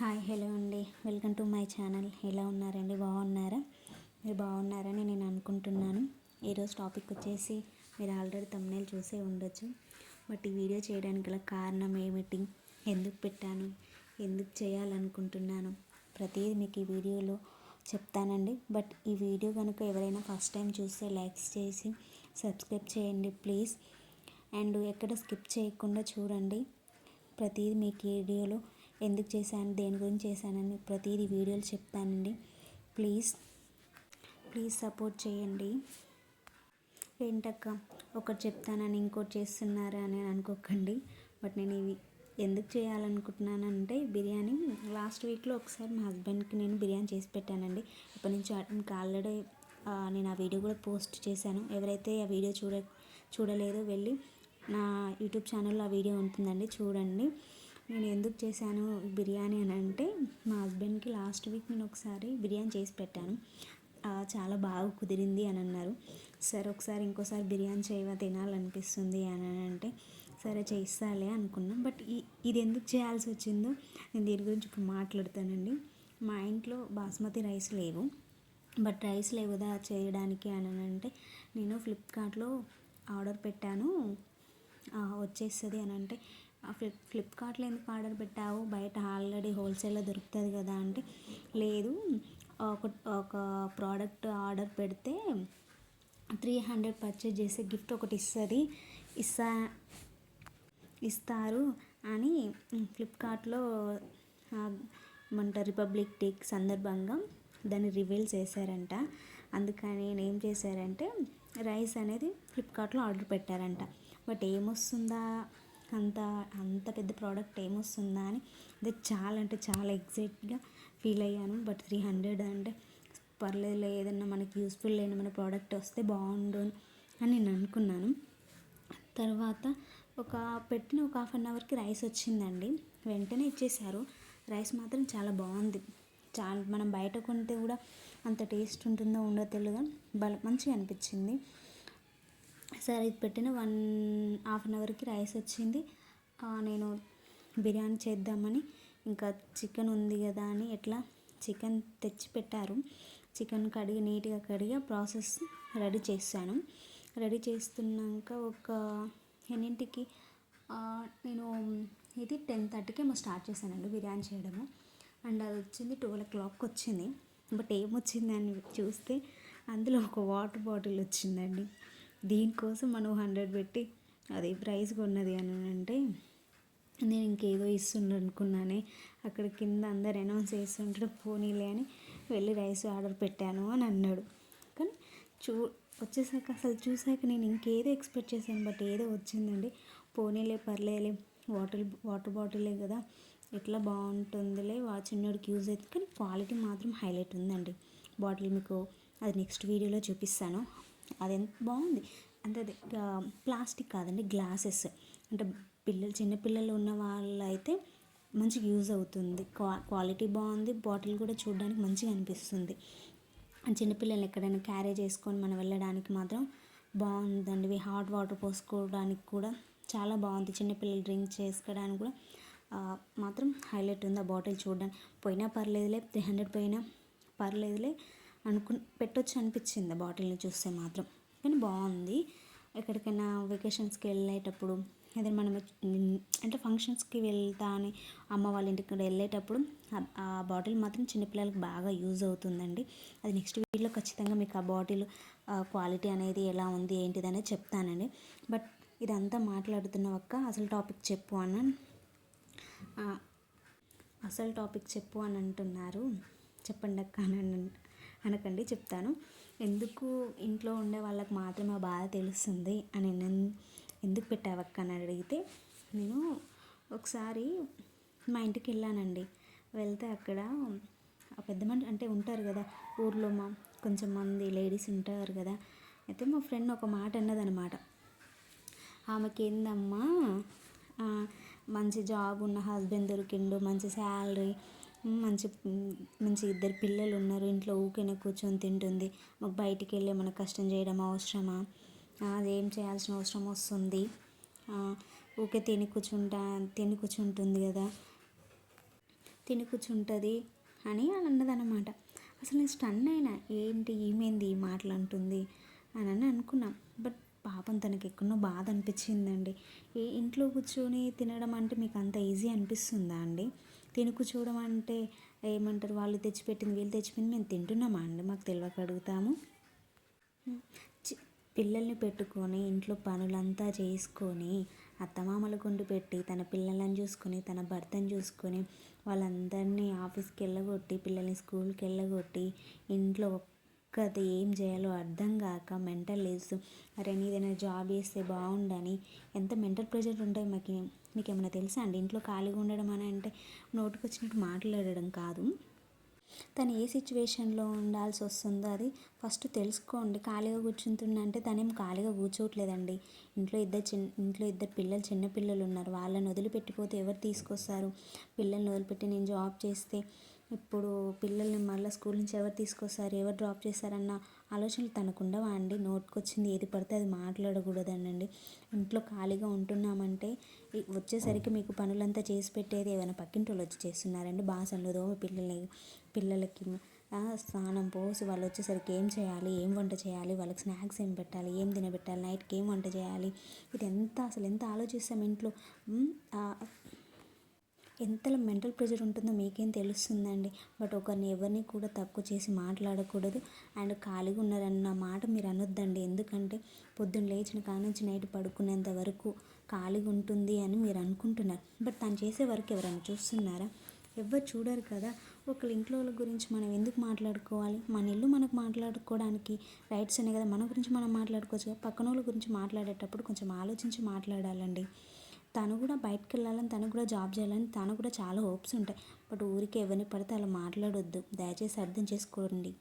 Hi hello అండి, welcome to my channel. ఎలా ఉన్నారండి? బాగున్నారా? మీరు బాగున్నారని నేను అనుకుంటున్నాను. ఈరోజు టాపిక్ వచ్చేసి మీరు ఆల్రెడీ థంబ్నెయిల్ చూసే ఉండొచ్చు. బట్ ఈ వీడియో చేయడానికి గల కారణం ఏమిటి, ఎందుకు పెట్టాను, ఎందుకు చేయాలనుకుంటున్నాను, ప్రతిదీ మీకు ఈ వీడియోలో చెప్తానండి. బట్ ఈ వీడియో కనుక ఎవరైనా ఫస్ట్ టైం చూస్తే లైక్స్ చేసి సబ్స్క్రైబ్ చేయండి ప్లీజ్. అండ్ ఎక్కడ స్కిప్ చేయకుండా చూడండి. ప్రతిదీ మీకు ఈ వీడియోలో ఎందుకు చేశాను, దేని గురించి చేశానని ప్రతిదీ వీడియోలు చెప్తానండి. ప్లీజ్ సపోర్ట్ చేయండి. ఏంటక్క ఒకటి చెప్తానని ఇంకోటి చేస్తున్నారా అని అనుకోకండి. బట్ నేను ఇవి ఎందుకు చేయాలనుకుంటున్నానంటే, బిర్యానీ లాస్ట్ వీక్లో ఒకసారి మా హస్బెండ్కి నేను బిర్యానీ చేసి పెట్టానండి. ఇప్పటి నుంచి ఇంకా ఆల్రెడీ నేను ఆ వీడియో కూడా పోస్ట్ చేశాను. ఎవరైతే ఆ వీడియో చూడలేదో వెళ్ళి నా యూట్యూబ్ ఛానల్లో ఆ వీడియో ఉంటుందండి, చూడండి. నేను ఎందుకు చేశాను బిర్యానీ అని అంటే, మా హస్బెండ్కి లాస్ట్ వీక్ నేను ఒకసారి బిర్యానీ చేసి పెట్టాను. చాలా బాగా కుదిరింది అని అన్నారు. సరే ఒకసారి ఇంకోసారి బిర్యానీ చేయవా, తినాలనిపిస్తుంది అని అంటే సరే చేస్తాలే అనుకున్నాం. బట్ ఇది ఎందుకు చేయాల్సి వచ్చిందో నేను దీని గురించి ఇప్పుడు మాట్లాడతానండి. మా ఇంట్లో బాస్మతి రైస్ లేవు. బట్ రైస్ లేవు కదా చేయడానికి అని అంటే, నేను ఫ్లిప్కార్ట్లో ఆర్డర్ పెట్టాను, వచ్చేస్తుంది అని అంటే, ఫ్లిప్కార్ట్లో ఎందుకు ఆర్డర్ పెట్టావు, బయట ఆల్రెడీ హోల్సేల్లో దొరుకుతుంది కదా అంటే, లేదు ఒక ప్రోడక్ట్ ఆర్డర్ పెడితే 300 పర్చేజ్ చేస్తే గిఫ్ట్ ఒకటి ఇస్తారు అని ఫ్లిప్కార్ట్లో రిపబ్లిక్ డే సందర్భంగా దాన్ని రివీల్ చేశారంట. అందుకని నేను ఏం చేశారంటే, రైస్ అనేది ఫ్లిప్కార్ట్లో ఆర్డర్ పెట్టారంట. బట్ ఏమొస్తుందా, అంత పెద్ద ప్రోడక్ట్ ఏమొస్తుందా అని అదే చాలా అంటే చాలా ఎగ్జైట్గా ఫీల్ అయ్యాను. బట్ 300 అంటే పర్లేదు, ఏదన్నా మనకి యూస్ఫుల్ లేని మన ప్రోడక్ట్ వస్తే బాగుండు అని నేను అనుకున్నాను. తర్వాత పెట్టిన ఒక హాఫ్ అన్ అవర్కి రైస్ వచ్చిందండి. వెంటనే ఇచ్చేసారు. రైస్ మాత్రం చాలా బాగుంది. మనం బయట కొంటే కూడా అంత టేస్ట్ ఉంటుందో ఉండదో తెలియదు, మంచిగా అనిపించింది. సరే ఇది పెట్టిన హాఫ్ అన్ అవర్కి రైస్ వచ్చింది. నేను బిర్యానీ చేద్దామని ఇంకా చికెన్ ఉంది కదా అని చికెన్ తెచ్చి పెట్టారు. చికెన్ నీట్గా కడిగి ప్రాసెస్ రెడీ చేశాను. రెడీ చేస్తున్నాక ఒక ఎన్నింటికి నేను ఇది 10:30కి ఏమో స్టార్ట్ చేశానండి బిర్యానీ చేయడము. అండ్ అది వచ్చింది 12 o'clock వచ్చింది. బట్ ఏమొచ్చిందని చూస్తే అందులో ఒక వాటర్ బాటిల్ వచ్చిందండి. దీనికోసం మనం 100 పెట్టి అది ప్రైస్ కొన్నది అని అంటే, నేను ఇంకేదో ఇస్తుండ అనుకున్నానే. అక్కడ కింద అందరు అనౌన్స్ చేస్తుంటాడు, పోనీలే అని వెళ్ళి రైస్ ఆర్డర్ పెట్టాను అని అన్నాడు. కానీ వచ్చేసాక అసలు చూసాక నేను ఇంకేదో ఎక్స్పెక్ట్ చేశాను. బట్ ఏదో వచ్చిందండి. పోనీలే పర్లేలే, వాటర్ బాటిలే కదా, ఎట్లా బాగుంటుందిలే, చిన్నోడికి యూజ్ అవుతుంది. కానీ క్వాలిటీ మాత్రం హైలైట్ ఉందండి బాటిల్. మీకు అది నెక్స్ట్ వీడియోలో చూపిస్తాను. అది ఎంత బాగుంది అంటే, అది ప్లాస్టిక్ కాదండి, గ్లాసెస్. అంటే చిన్నపిల్లలు ఉన్న వాళ్ళైతే మంచిగా యూజ్ అవుతుంది. క్వాలిటీ బాగుంది. బాటిల్ కూడా చూడడానికి మంచిగా అనిపిస్తుంది. చిన్నపిల్లలు ఎక్కడైనా క్యారీ చేసుకొని మనం వెళ్ళడానికి మాత్రం బాగుందండి. హాట్ వాటర్ పోసుకోవడానికి కూడా చాలా బాగుంది. చిన్నపిల్లలు డ్రింక్ చేసుకోవడానికి కూడా మాత్రం హైలైట్ ఉంది ఆ బాటిల్. చూడడానికి పోయినా పర్లేదులే, 300 పోయినా పర్లేదులే పెట్టొచ్చు అనిపించింది ఆ బాటిల్ని చూస్తే మాత్రం. కానీ బాగుంది. ఎక్కడికైనా వెకేషన్స్కి వెళ్ళేటప్పుడు, ఏదైనా మనం అంటే ఫంక్షన్స్కి వెళ్తా అని అమ్మ వాళ్ళ ఇంటికి కూడా వెళ్ళేటప్పుడు ఆ బాటిల్ మాత్రం చిన్నపిల్లలకు బాగా యూజ్ అవుతుందండి. అది నెక్స్ట్ వీడియోలో ఖచ్చితంగా మీకు ఆ బాటిల్ క్వాలిటీ అనేది ఎలా ఉంది ఏంటిది అనేది చెప్తానండి. బట్ ఇదంతా మాట్లాడుతున్నావక్క, అసలు టాపిక్ చెప్పు అని అంటున్నారు. చెప్పండి అక్క అని అనకండి, చెప్తాను. ఎందుకు ఇంట్లో ఉండే వాళ్ళకి మాత్రమే ఆ బాధ తెలుస్తుంది అని ఎందుకు పెట్టావక్క అని అడిగితే, నేను ఒకసారి మా ఇంటికి వెళ్ళానండి. వెళ్తే అక్కడ ఆ పెద్ద మనిషి అంటే ఉంటారు కదా ఊర్లో, కొంచెం మంది లేడీస్ ఉంటారు కదా. అయితే మా ఫ్రెండ్ ఒక మాట అన్నదనమాట. ఆమెకి ఏందమ్మా, మంచి జాబ్ ఉన్న హస్బెండ్ దొరికిండు, మంచి శాలరీ, మంచి 2 పిల్లలు ఉన్నారు, ఇంట్లో ఊరికేనే కూర్చొని తింటుంది, మాకు బయటికి వెళ్ళి మన కష్టం చేయడం అవసరమా, అదేం చేయాల్సిన అవసరం వస్తుంది, ఊరికే తిని కూర్చుంటుంది కదా, తిని కూర్చుంటుంది అని అన్నదన్నమాట. అసలు నేను స్టన్ అయినా, ఏంటి ఈమెంది ఈ మాటలు అంటుంది అని అనుకున్నాం. బట్ పాపం తనకి ఎక్కడో బాధ అనిపించిందండి. ఇంట్లో కూర్చొని తినడం అంటే మీకు అంత ఈజీ అనిపిస్తుందా అండి? తిని కూర్చోవడం అంటే ఏమంటారు, వాళ్ళు తెచ్చిపెట్టింది వీళ్ళు తెచ్చిపెట్టింది మేము తింటున్నామా అండి? మాకు తెలియక అడుగుతాము. పిల్లల్ని పెట్టుకొని ఇంట్లో పనులంతా చేసుకొని అత్తమామల కొండు పెట్టి తన పిల్లలను చూసుకొని తన భర్తను చూసుకొని వాళ్ళందరినీ ఆఫీస్కి వెళ్ళగొట్టి పిల్లల్ని స్కూల్కి వెళ్ళగొట్టి ఇంట్లో ఒక్కది ఏం చేయాలో అర్థం కాక మెంటల్ లేస్తూ అరే నీదైనా జాబ్ చేస్తే బాగుండని ఎంత మెంటల్ ప్రెషర్ ఉంటాయి మీకు ఏమైనా తెలుసా అండి? ఇంట్లో ఖాళీగా ఉండడం అని అంటే నోటికి వచ్చినట్టు మాట్లాడడం కాదు. తను ఏ సిచ్యువేషన్లో ఉండాల్సి వస్తుందో అది ఫస్ట్ తెలుసుకోండి. ఖాళీగా కూర్చుంటుందంటే తనేం ఖాళీగా కూర్చోవట్లేదండి. ఇంట్లో ఇద్దరు పిల్లలు, చిన్న పిల్లలు ఉన్నారు. వాళ్ళని వదిలిపెట్టిపోతే ఎవరు తీసుకొస్తారు? పిల్లల్ని వదిలిపెట్టి నేను జాబ్ చేస్తే ఇప్పుడు పిల్లల్ని మళ్ళీ స్కూల్ నుంచి ఎవరు తీసుకొస్తారు, ఎవరు డ్రాప్ చేస్తారన్న ఆలోచనలు తనకు ఉండవా అండి? నోటుకొచ్చింది ఏది పడితే అది మాట్లాడకూడదండి. ఇంట్లో ఖాళీగా ఉంటున్నామంటే వచ్చేసరికి మీకు పనులంతా చేసి పెట్టేది ఏమైనా పక్కింటి వాళ్ళు వచ్చి చేస్తున్నారండి? బాసనలు తోమి పిల్లలకి స్నానం పోసి వాళ్ళు వచ్చేసరికి ఏం చేయాలి, ఏం వంట చేయాలి, వాళ్ళకి స్నాక్స్ ఏం పెట్టాలి, ఏం తినబెట్టాలి, నైట్కి ఏం వంట చేయాలి, ఇది ఎంత ఆలోచిస్తాం ఇంట్లో. ఎంతలా మెంటల్ ప్రెషర్ ఉంటుందో మీకేం తెలుస్తుందండి. బట్ ఎవరిని కూడా తక్కువ చేసి మాట్లాడకూడదు. అండ్ ఖాళీగా ఉన్నారన్న మాట మీరు అనొద్దండి. ఎందుకంటే పొద్దున్న లేచిన కాడ నుంచి నైట్ పడుకునేంత వరకు ఖాళీగా ఉంటుంది అని మీరు అనుకుంటున్నారు. బట్ తను చేసే వరకు ఎవరైనా చూస్తున్నారా? ఎవరు చూడరు కదా. ఒకళ్ళ ఇంట్లో వాళ్ళ గురించి మనం ఎందుకు మాట్లాడుకోవాలి? మన ఇల్లు మనకు మాట్లాడుకోవడానికి రైట్స్ ఉన్నాయి కదా. మన గురించి మనం మాట్లాడుకోవచ్చు కదా. పక్కన వాళ్ళ గురించి మాట్లాడేటప్పుడు కొంచెం ఆలోచించి మాట్లాడాలండి. తను కూడా బయటకు వెళ్ళాలని, తను కూడా జాబ్ చేయాలని తను కూడా చాలా హోప్స్ ఉంటాయి. బట్ ఊరికి ఎవరిని పడితే అలా మాట్లాడొద్దు. దయచేసి అర్థం చేసుకోండి.